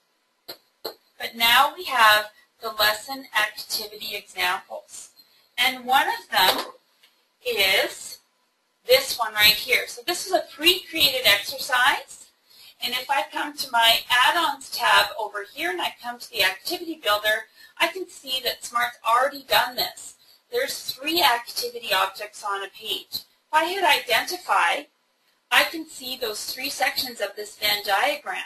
but now we have the Lesson Activity Examples. And one of them is this one right here. So this is a pre-created exercise, and if I come to my Add-ons tab over here and I come to the Activity Builder, I can see that Smart's already done this. There's 3 activity objects on a page. If I hit Identify, I can see those 3 sections of this Venn diagram.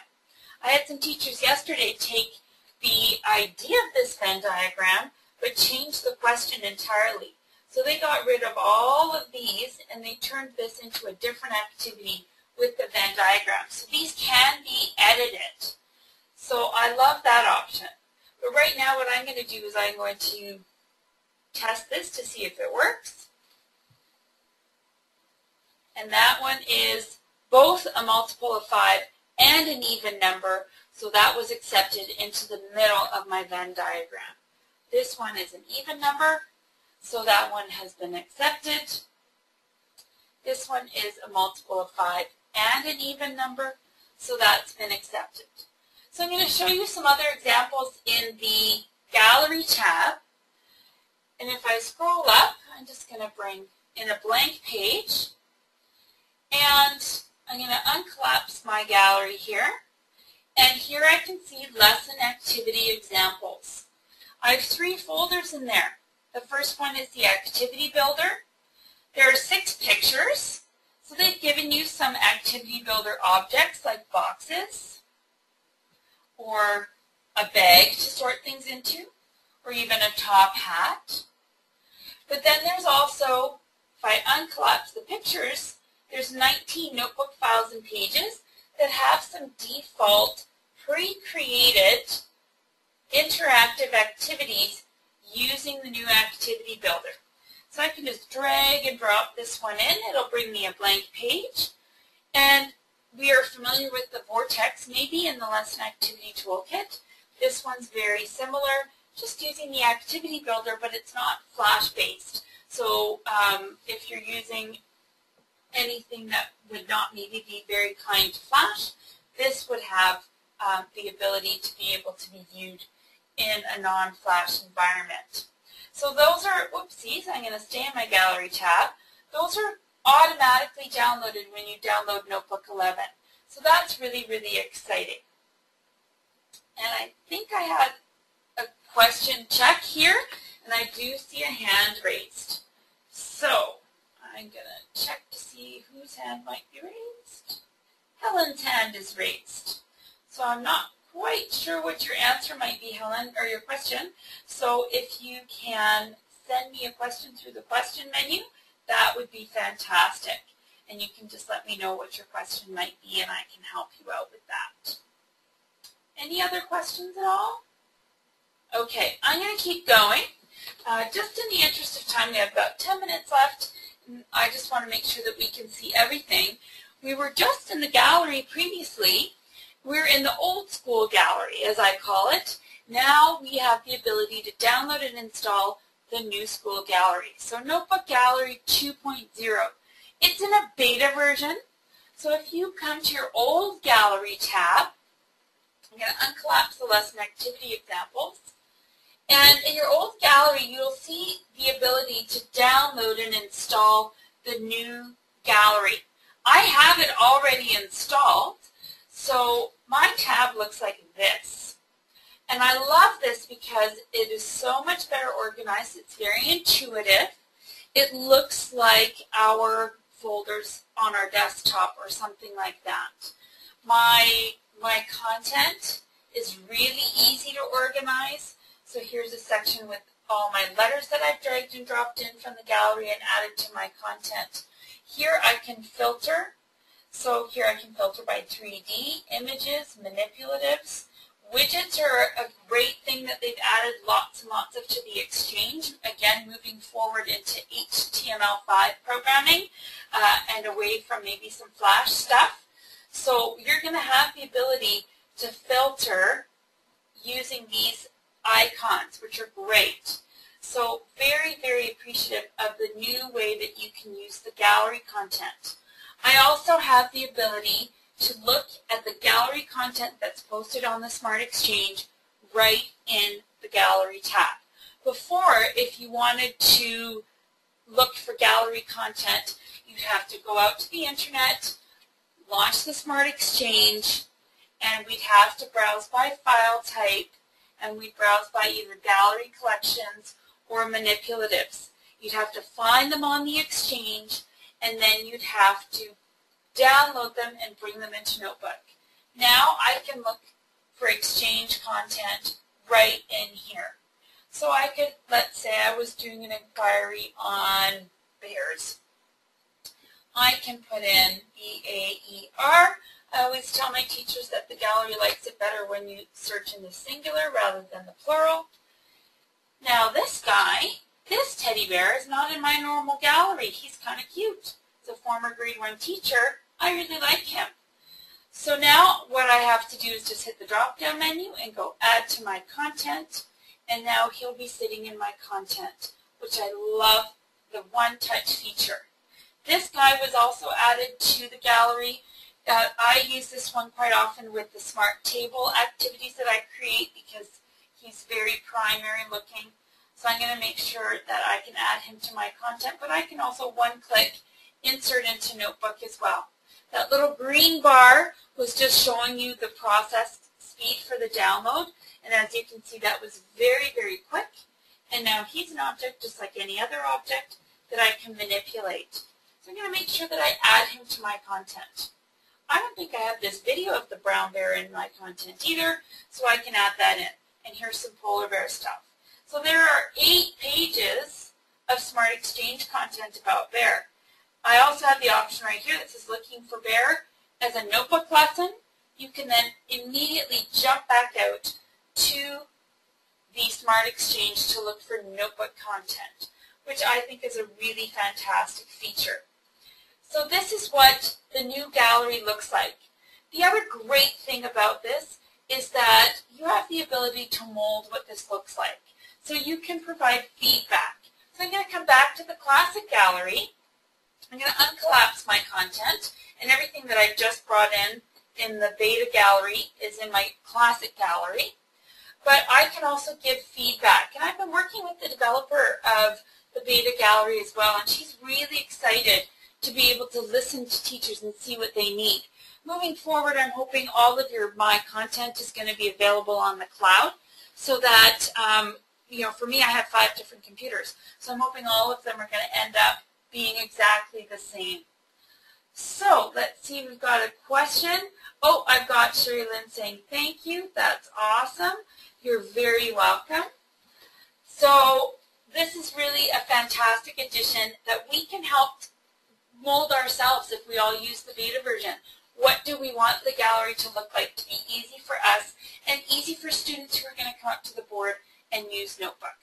I had some teachers yesterday take the idea of this Venn diagram but change the question entirely. So they got rid of all of these and they turned this into a different activity with the Venn diagram. So these can be edited. So I love that option. But right now what I'm going to do is I'm going to test this to see if it works. And that one is both a multiple of 5 and an even number, so that was accepted into the middle of my Venn diagram. This one is an even number, so that one has been accepted. This one is a multiple of 5 and an even number, so that's been accepted. So I'm going to show you some other examples in the Gallery tab. And if I scroll up, I'm just going to bring in a blank page. And I'm going to uncollapse my gallery here. And here I can see Lesson Activity Examples. I have 3 folders in there. The first one is the Activity Builder. There are 6 pictures. So they've given you some Activity Builder objects like boxes or a bag to sort things into, or even a top hat. But then there's also, if I uncollapse the pictures, there's 19 notebook files and pages that have some default pre-created interactive activities using the new Activity Builder. So I can just drag and drop this one in. It'll bring me a blank page. And we are familiar with the Vortex maybe in the Lesson Activity Toolkit. This one's very similar, just using the Activity Builder, but it's not Flash-based. So if you're using anything that would not maybe be very kind to Flash, this would have the ability to be able to be viewed in a non-Flash environment. So those are, whoopsies, I'm going to stay in my Gallery tab. Those are automatically downloaded when you download Notebook 11. So that's really, really exciting. And I think I had a question check here, and I do see a hand raised. So Helen's hand might be raised. Helen's hand is raised. So I'm not quite sure what your answer might be, Helen, or your question. So if you can send me a question through the question menu, that would be fantastic. And you can just let me know what your question might be, and I can help you out with that. Any other questions at all? Okay, I'm going to keep going. Just in the interest of time, we have about 10 minutes left. And I just want to make sure that we can see everything. We were just in the gallery previously. We're in the old school gallery, as I call it. Now we have the ability to download and install the new school gallery. So Notebook Gallery 2.0. It's in a beta version. So if you come to your old gallery tab, I'm going to uncollapse the lesson activity examples. And in your old gallery, you'll see the ability to download and install the new gallery. I have it already installed, so my tab looks like this. And I love this because it is so much better organized. It's very intuitive. It looks like our folders on our desktop or something like that. My content is really easy to organize. So here's a section with all my letters that I've dragged and dropped in from the gallery and added to my content. Here I can filter. So here I can filter by 3D, images, manipulatives. Widgets are a great thing that they've added lots and lots of to the Exchange. Again, moving forward into HTML5 programming and away from maybe some Flash stuff. So you're going to have the ability to filter using these icons, which are great. So very, very appreciative of the new way that you can use the gallery content. I also have the ability to look at the gallery content that's posted on the Smart Exchange right in the gallery tab. Before, if you wanted to look for gallery content, you'd have to go out to the internet, launch the Smart Exchange, and we'd have to browse by file type, and we'd browse by either gallery collections or manipulatives. You'd have to find them on the Exchange, and then you'd have to download them and bring them into Notebook. Now I can look for Exchange content right in here. So I could, let's say I was doing an inquiry on bears. I can put in B-A-E-R. I always tell my teachers that the gallery likes it better when you search in the singular rather than the plural. Now this guy, this teddy bear, is not in my normal gallery. He's kind of cute. As a former grade 1 teacher, I really like him. So now what I have to do is just hit the drop-down menu and go add to my content, and now he'll be sitting in my content, which I love the one-touch feature. This guy was also added to the gallery. I use this one quite often with the Smart Table activities that I create because he's very primary looking. So I'm going to make sure that I can add him to my content, but I can also one-click insert into Notebook as well. That little green bar was just showing you the process speed for the download, and as you can see, that was very, very quick. And now he's an object just like any other object that I can manipulate. So I'm going to make sure that I add him to my content. I don't think I have this video of the brown bear in my content either, so I can add that in. And here's some polar bear stuff. So there are 8 pages of Smart Exchange content about bear. I also have the option right here that says looking for bear as a notebook lesson. You can then immediately jump back out to the Smart Exchange to look for notebook content, which I think is a really fantastic feature. So this is what the new gallery looks like. The other great thing about this is that you have the ability to mold what this looks like. So you can provide feedback. So I'm going to come back to the classic gallery. I'm going to uncollapse my content, and everything that I just brought in the beta gallery is in my classic gallery. But I can also give feedback. And I've been working with the developer of the beta gallery as well, and she's really excited to be able to listen to teachers and see what they need. Moving forward, I'm hoping all of my content is going to be available on the cloud so that, for me, I have 5 different computers. So I'm hoping all of them are going to end up being exactly the same. So let's see, we've got a question. Oh, I've got Sherry Lynn saying thank you. That's awesome. You're very welcome. So this is really a fantastic addition that we can help mold ourselves if we all use the beta version. What do we want the gallery to look like to be easy for us and easy for students who are going to come up to the board and use Notebook?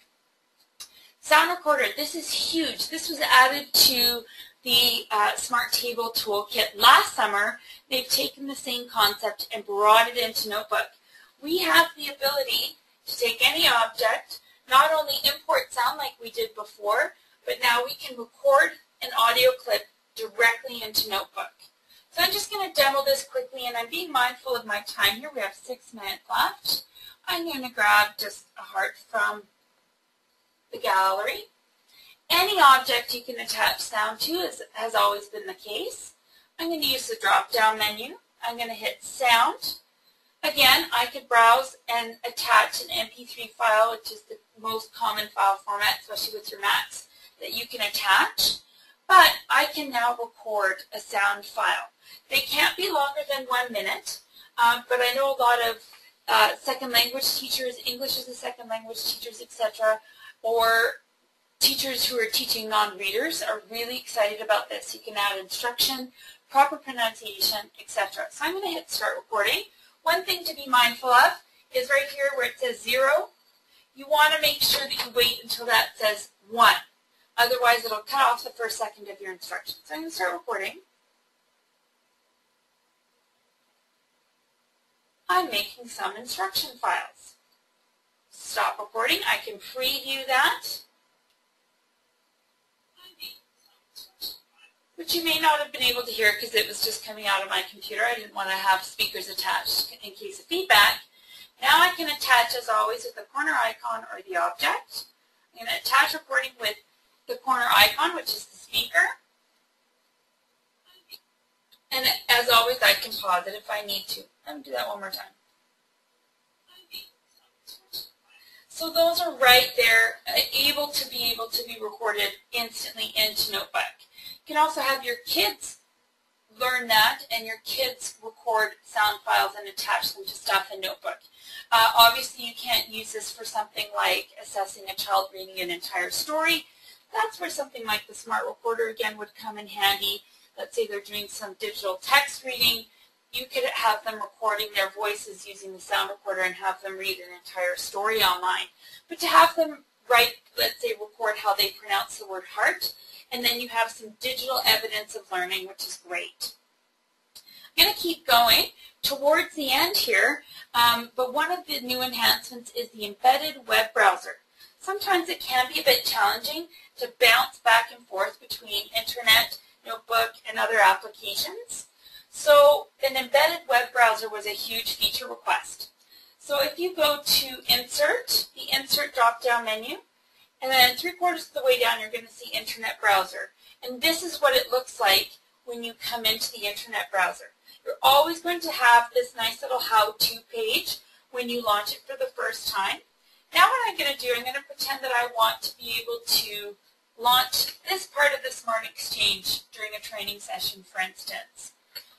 Sound recorder, this is huge. This was added to the Smart Table Toolkit last summer. They've taken the same concept and brought it into Notebook. We have the ability to take any object, not only import sound like we did before, but now we can record an audio clip directly into Notebook. So I'm just going to demo this quickly, and I'm being mindful of my time here. We have 6 minutes left. I'm going to grab just a heart from the gallery. Any object you can attach sound to has always been the case. I'm going to use the drop-down menu. I'm going to hit Sound. Again, I could browse and attach an MP3 file, which is the most common file format, especially with your Macs, that you can attach. But I can now record a sound file. They can't be longer than 1 minute, but I know a lot of second language teachers, English as a second language teachers, etc., or teachers who are teaching non-readers are really excited about this. You can add instruction, proper pronunciation, etc. So I'm going to hit Start Recording. One thing to be mindful of is right here where it says 0. You want to make sure that you wait until that says 1. Otherwise, it'll cut off the first second of your instruction. So I'm going to start recording. I'm making some instruction files. Stop recording. I can preview that. Which you may not have been able to hear because it was just coming out of my computer. I didn't want to have speakers attached in case of feedback. Now I can attach, as always, with the corner icon or the object. I'm going to attach recording with the corner icon, which is the speaker. And as always, I can pause it if I need to. Let me do that one more time. So those are right there, able to be recorded instantly into Notebook. You can also have your kids learn that and your kids record sound files and attach them to stuff in Notebook. Obviously, you can't use this for something like assessing a child reading an entire story. That's where something like the Smart Recorder, again, would come in handy. Let's say they're doing some digital text reading. You could have them recording their voices using the sound recorder and have them read an entire story online. But to have them write, let's say, record how they pronounce the word heart, and then you have some digital evidence of learning, which is great. I'm going to keep going towards the end here, but one of the new enhancements is the embedded web browser. Sometimes it can be a bit challenging to bounce back and forth between Internet, Notebook, and other applications. So an embedded web browser was a huge feature request. So if you go to Insert, the Insert drop-down menu, and then 3/4 of the way down you're going to see Internet Browser. And this is what it looks like when you come into the Internet Browser. You're always going to have this nice little how-to page when you launch it for the first time. Now what I'm going to do, I'm going to pretend that I want to be able to launch this part of the Smart Exchange during a training session, for instance.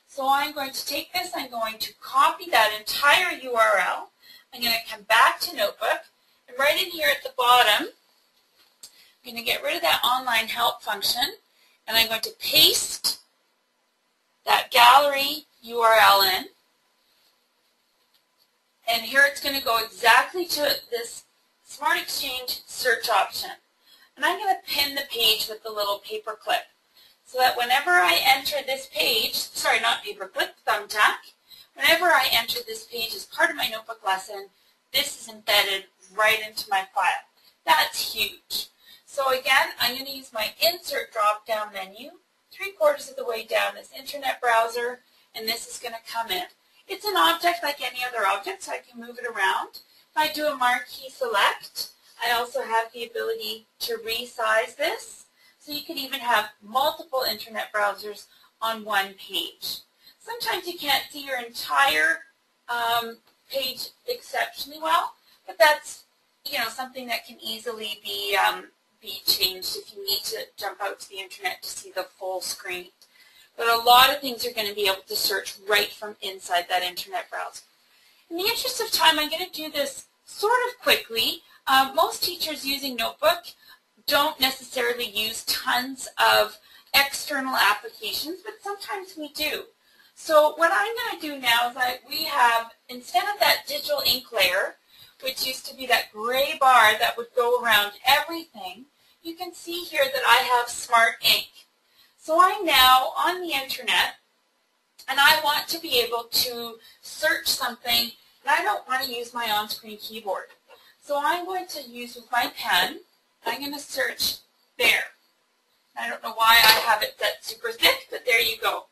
So I'm going to take this, I'm going to copy that entire URL. I'm going to come back to Notebook, and right in here at the bottom, I'm going to get rid of that online help function, and I'm going to paste that gallery URL in. And here it's going to go exactly to this Smart Exchange search option. And I'm going to pin the page with the little paper clip so that whenever I enter this page, sorry, not paper clip, thumbtack, whenever I enter this page as part of my Notebook lesson, this is embedded right into my file. That's huge. So again, I'm going to use my Insert drop-down menu. 3/4 of the way down is Internet Browser, and this is going to come in. It's an object like any other object, so I can move it around. If I do a marquee select, I also have the ability to resize this. So you could even have multiple Internet browsers on one page. Sometimes you can't see your entire page exceptionally well, but that's something that can easily be changed if you need to jump out to the Internet to see the full screen. but a lot of things you're going to be able to search right from inside that internet browser. In the interest of time, I'm going to do this sort of quickly. Most teachers using Notebook don't necessarily use tons of external applications, but sometimes we do. So what I'm going to do now is we have, instead of that digital ink layer, which used to be that gray bar that would go around everything, you can see here that I have Smart Ink. So I'm now on the internet, and I want to be able to search something, and I don't want to use my on-screen keyboard. So I'm going to use with my pen, I'm going to search bear. I don't know why I have it set super thick, but there you go.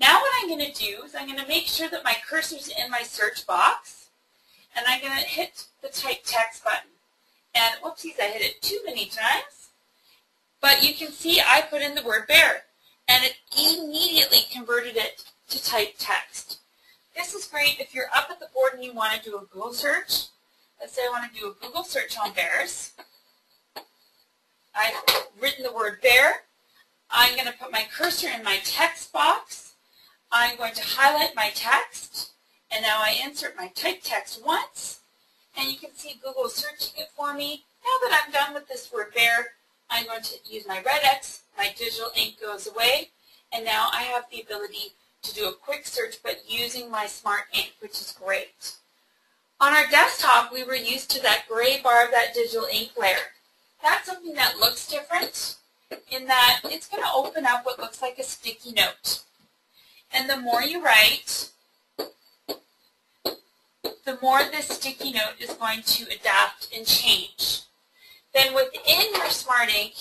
Now what I'm going to do is I'm going to make sure that my cursor's in my search box, and I'm going to hit the type text button. And whoopsies, I hit it too many times. But you can see I put in the word bear, and it immediately converted it to type text. This is great if you're up at the board and you want to do a Google search. Let's say I want to do a Google search on bears. I've written the word bear. I'm going to put my cursor in my text box. I'm going to highlight my text, and now I insert my type text once, and you can see Google searching it for me. Now that I'm done with this word bear, I'm going to use my red X, my digital ink goes away, and now I have the ability to do a quick search, but using my Smart Ink, which is great. On our desktop, we were used to that gray bar of that digital ink layer. That's something that looks different in that it's going to open up what looks like a sticky note. And the more you write, the more this sticky note is going to adapt and change. Then within your Smart Ink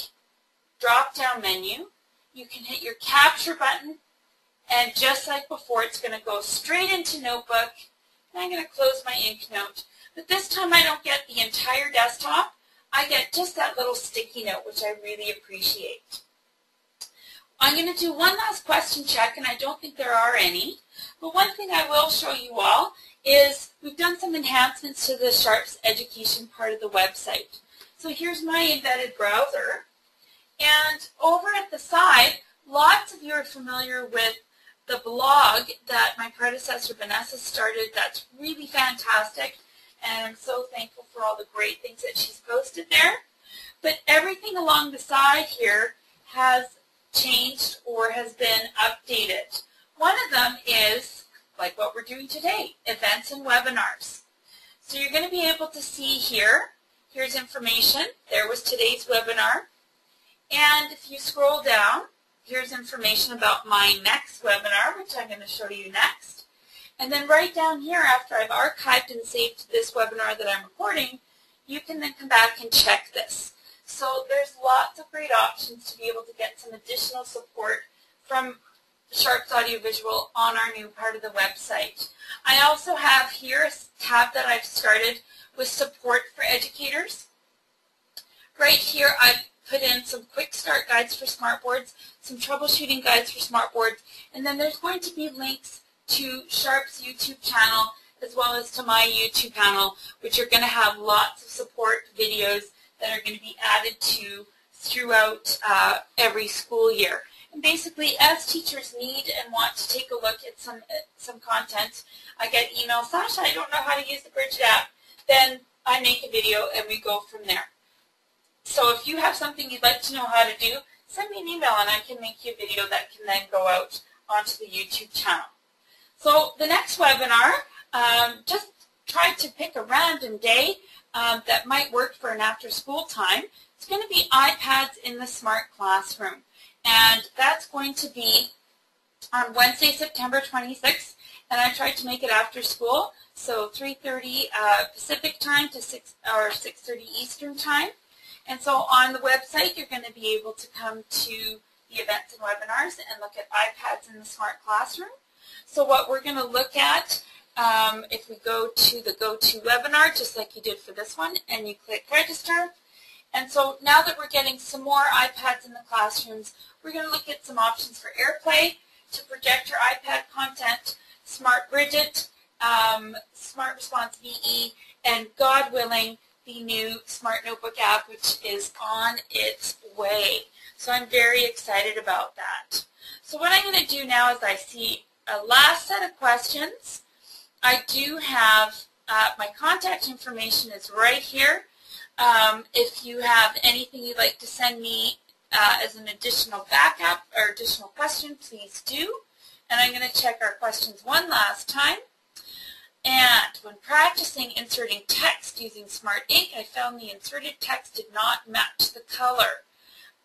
drop-down menu, you can hit your capture button, and just like before, it's going to go straight into Notebook. And I'm going to close my ink note. But this time I don't get the entire desktop. I get just that little sticky note, which I really appreciate. I'm going to do one last question check, and I don't think there are any. But one thing I will show you all is we've done some enhancements to the Sharps Education part of the website. So here's my embedded browser. And over at the side, lots of you are familiar with the blog that my predecessor Vanessa started. That's really fantastic, and I'm so thankful for all the great things that she's posted there. But everything along the side here has changed or has been updated. One of them is, like what we're doing today, events and webinars. So you're going to be able to see here, here's information. There was today's webinar. And if you scroll down, here's information about my next webinar, which I'm going to show you next. And then right down here, after I've archived and saved this webinar that I'm recording, you can then come back and check this. So there's lots of great options to be able to get some additional support from Sharps Audiovisual on our new part of the website. I also have here a tab that I've started with support for educators. Right here, I've put in some quick start guides for smartboards, some troubleshooting guides for smartboards, and then there's going to be links to Sharps' YouTube channel as well as to my YouTube channel, which are going to have lots of support videos that are going to be added to throughout every school year. And basically, as teachers need and want to take a look at some content, I get email, Sasha, I don't know how to use the Bridget app. Then I make a video and we go from there. So if you have something you'd like to know how to do, send me an email and I can make you a video that can then go out onto the YouTube channel. So the next webinar, just try to pick a random day that might work for an after-school time. It's going to be iPads in the Smart Classroom. And that's going to be on Wednesday, September 26th. And I tried to make it after school, so 3:30 Pacific time to 6:30 Eastern time. And so on the website, you're going to be able to come to the events and webinars and look at iPads in the Smart Classroom. So what we're going to look at, if we go to the GoToWebinar, just like you did for this one, and you click register. And so now that we're getting some more iPads in the classrooms, we're going to look at some options for AirPlay to project your iPad content, Smart Bridget, Smart Response VE, and God willing, the new Smart Notebook app, which is on its way. So I'm very excited about that. So what I'm going to do now is I see a last set of questions. I do have my contact information is right here. If you have anything you'd like to send me as an additional backup or additional question, please do. And I'm going to check our questions one last time. And when practicing inserting text using Smart Ink, I found the inserted text did not match the color.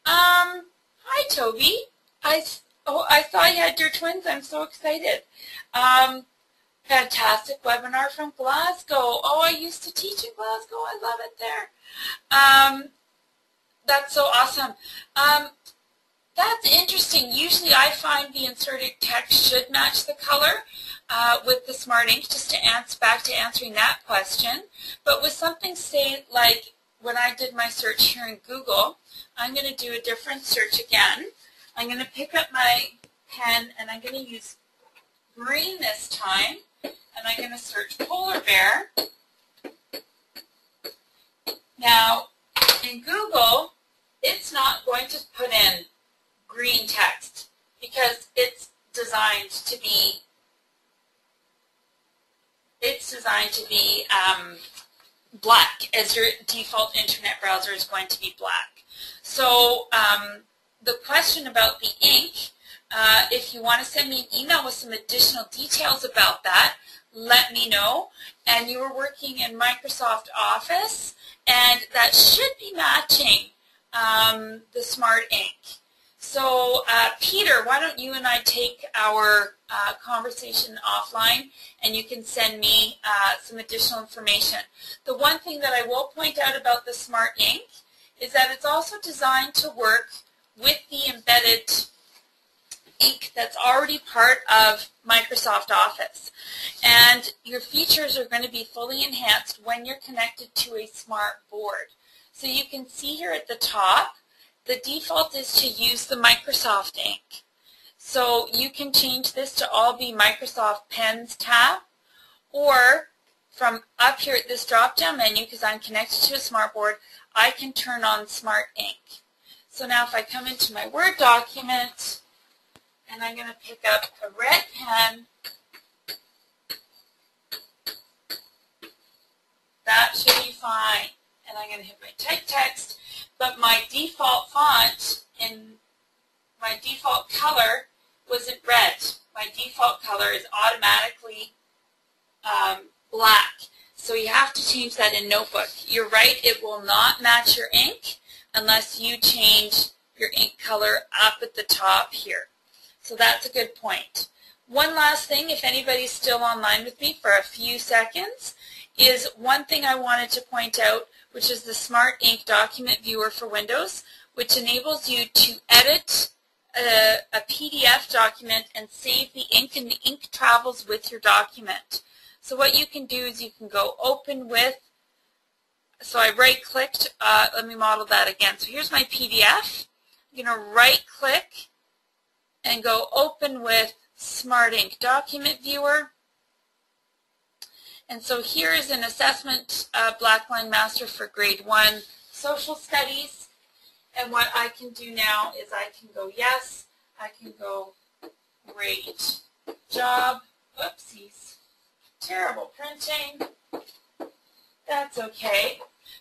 Hi, Toby. I thought you had your twins. I'm so excited. Fantastic webinar from Glasgow. Oh, I used to teach in Glasgow. I love it there. That's so awesome. That's interesting. Usually I find the inserted text should match the color with the Smart Ink, just to answering that question. But with something, say, like when I did my search here in Google, I'm going to do a different search again. I'm going to pick up my pen and I'm going to use green this time, and I'm going to search polar bear. Now, in Google, it's not going to put in green text because it's designed to be black, as your default internet browser is going to be black. So the question about the ink, if you want to send me an email with some additional details about that, let me know. And you were working in Microsoft Office, and that should be matching the Smart Ink. So Peter, why don't you and I take our conversation offline, and you can send me some additional information. The one thing that I will point out about the Smart Ink is that it's also designed to work with the embedded ink that's already part of Microsoft Office. And your features are going to be fully enhanced when you're connected to a smart board. So you can see here at the top, the default is to use the Microsoft ink. So you can change this to all be Microsoft Pens tab, or from up here at this drop-down menu, because I'm connected to a smart board, I can turn on Smart Ink. So now if I come into my Word document, and I'm going to pick up a red pen, that should be fine. And I'm going to hit my type text, but my default font in my default color wasn't red. My default color is automatically black. So you have to change that in Notebook. You're right, it will not match your ink unless you change your ink color up at the top here. So that's a good point. One last thing, if anybody's still online with me for a few seconds, is one thing I wanted to point out, which is the Smart Ink Document Viewer for Windows, which enables you to edit a PDF document and save the ink, and the ink travels with your document. So what you can do is you can go open with, so I right-clicked, let me model that again. So here's my PDF. I'm going to right-click and go open with Smart Ink Document Viewer. And so here is an assessment Blackline Master for Grade 1 Social Studies. And what I can do now is I can go yes, I can go great job. Oopsies. Terrible printing. That's okay.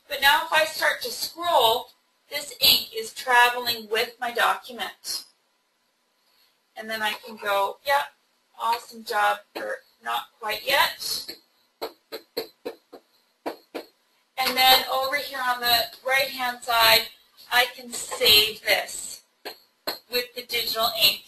But now if I start to scroll, this ink is traveling with my document. And then I can go, yep, awesome job, or not quite yet. And then over here on the right-hand side, I can save this with the digital ink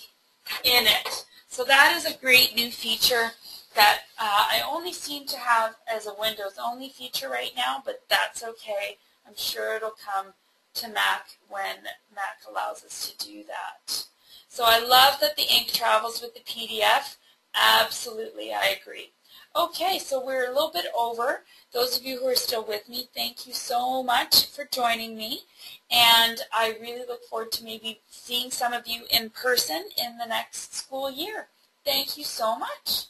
in it. So that is a great new feature that I only seem to have as a Windows-only feature right now, but that's okay. I'm sure it'll come to Mac when Mac allows us to do that. So I love that the ink travels with the PDF. Absolutely, I agree. Okay, so we're a little bit over. Those of you who are still with me, thank you so much for joining me. And I really look forward to maybe seeing some of you in person in the next school year. Thank you so much.